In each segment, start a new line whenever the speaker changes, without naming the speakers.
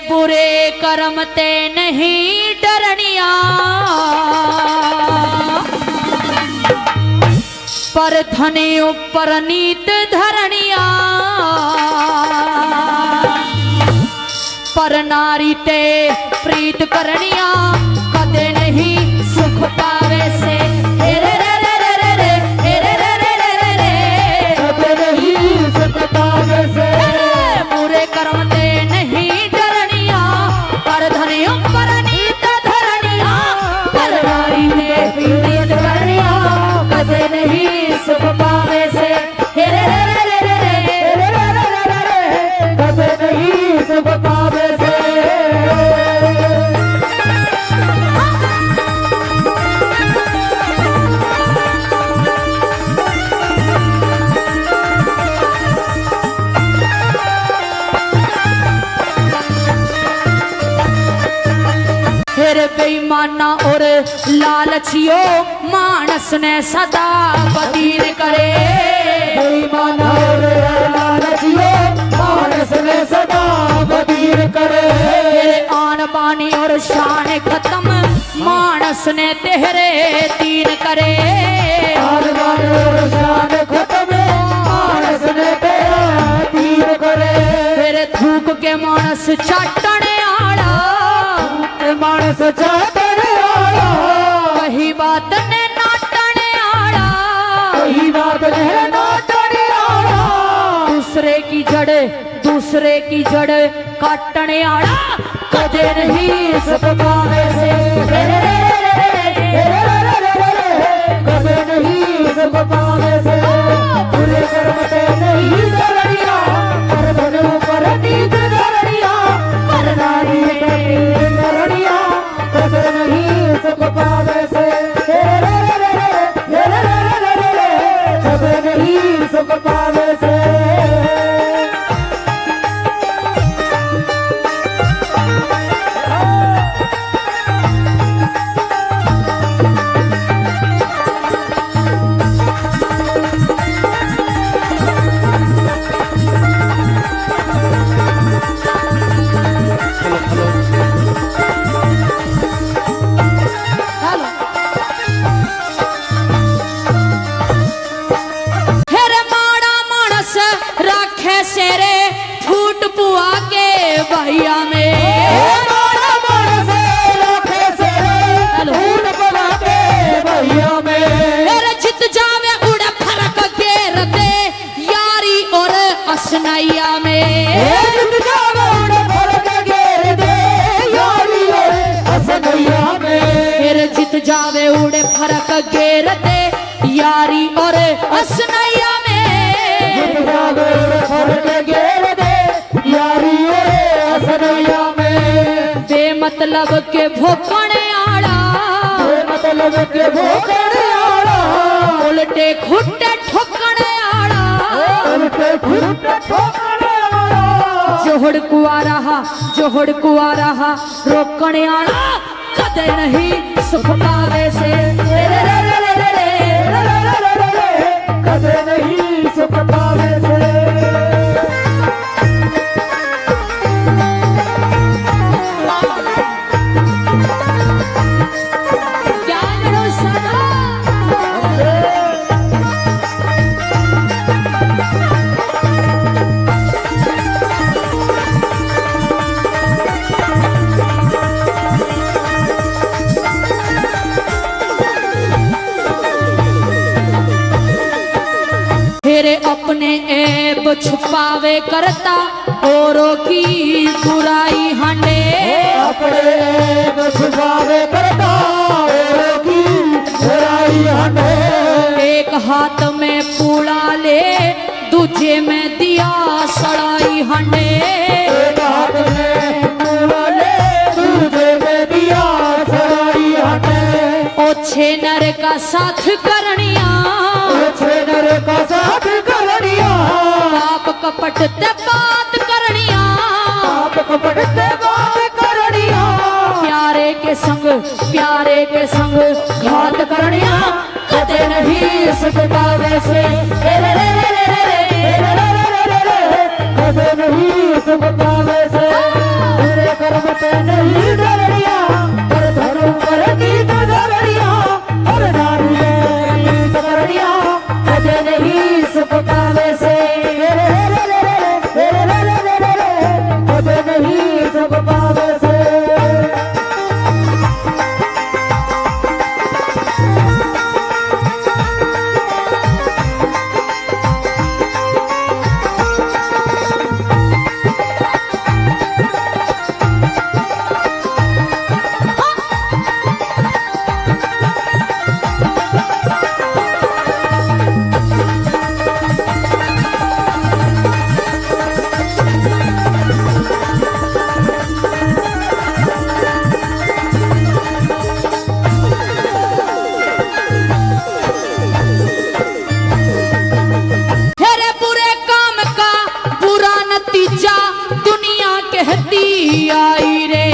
बुरे कर्म ते नहीं डरनिया, पर धनी ऊपर नीत धरनिया, पर नारी ते प्रीत करनिया, कदे नहीं सुख पावे से। बुरे कर्म ते नहीं डरनिया, पर धनी ऊपर नीत धरनिया, पर नारी ते प्रीत करनिया, कदे नहीं सुख पावे से।
कदे नहीं सुख पावे से।
बेईमाना और लालचियो मानस ने सदा बदीर करे।
बेईमाना और लालचियो मानस ने सदा बदीर करे।
आन बानी और शान खत्म मानस ने तेरे तीन करे।
आन बानी और शान खत्म मानस ने तेरे तीन करे।
फिर थूक के मानस चाटने आड़ा,
मानस चाटने आड़ा,
कही बात ने नाटने आड़ा,
कही बात ने नाटने आड़ा,
दूसरे की जड़ काटने आड़ा, कदे नहीं सुख पावे से।
कदे नहीं सुख पावे से। बुरे कर्म ते नहीं डरनिया, पर धन ऊपर नीत धरनिया, पर नारी ते प्रीत करनिया, कदे नहीं सुख पावे से। कदे नहीं सुख पावे से।
भैया में
भैया में
जित जावे उड़े फरक घेर दे यारी और असनैया में।
जित जावे उड़े फरक घेर दे यारी और असनैया में।
फिर जित जावे उड़े फरक घेर दे यारी और असनैया में।
जित जावे उड़े फरक घेर दे यारी और असनैया में।
बेमतलब के भोकने आड़ा,
बेमतलब के भोकने आड़ा,
उल्टे खुट्टे ठोकने आड़ा,
उल्टे खुट्टे ठोकने आड़ा,
जोहड़ कुआ रहा रोकने आड़ा, कदे नहीं सुख पावे से।
कदे नहीं सुख पावे से।
तेरे अपने ऐब छुपावे करता औरों की बुराई हंडे।
अपने ऐब छुपावे करता औरों की बुराई हंडे।
एक हाथ में पूड़ा ले दूजे में दिया सड़ाई हंडे।
एक हाथ में पूड़ा ले दूजे में दिया सड़ाई हंडे।
ओछे नर का साथ करनिया,
ओछे नर का साथ करनिया,
पाप कपट ते बात करनिया,
पाप कपट ते बात करनिया,
प्यारे के संग घात करनिया, कदे नहीं सुख पावे से। कदे नहीं सुख पावे से। कहती आई रे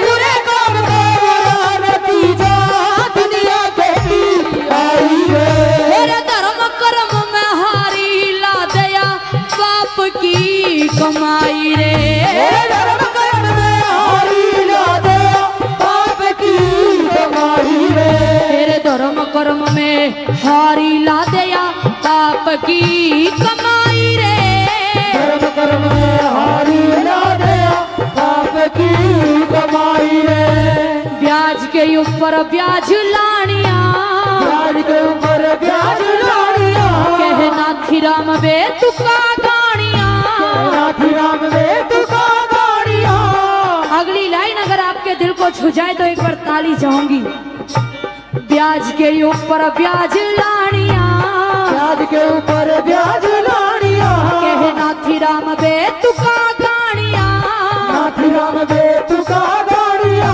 बुरे काम का बुरा नतीजा दुनिया कहती आई रे।
मेरे धर्म कर्म में हारी ला दया बाप की कमाई रे
धर्म कर्म में हारी ला दया बाप की कमाई रे।
तेरे धर्म कर्म में हारी ला दया बाप की कमाई रे
धर्म कर्म में हारी ला दया बाप की कमाई रे।
ब्याज के ऊपर ब्याज लानिया
ब्याज के ऊपर ब्याज लानिया
कहना खिराम बे तुका गानिया
नाथी राम में तुका गाड़िया।
अगली लाइन अगर आपके दिल को छू जाए तो एक बार ताली चाहूंगी। ब्याज के ऊपर ब्याज लानिया
ब्याज के ऊपर ब्याज लानिया
कहना खिराम बे तुका गानिया
नाथी राम में तुका गाड़िया।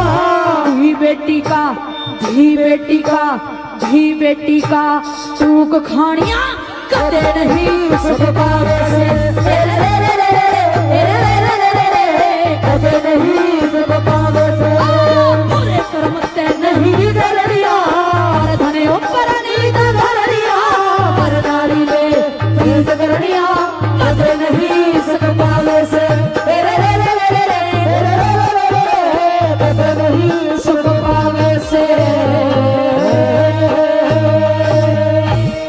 धी बेटी का धी बेटी का धी बेटी का तूक खानिया कदे नहीं
सुख पावे से कदे नहीं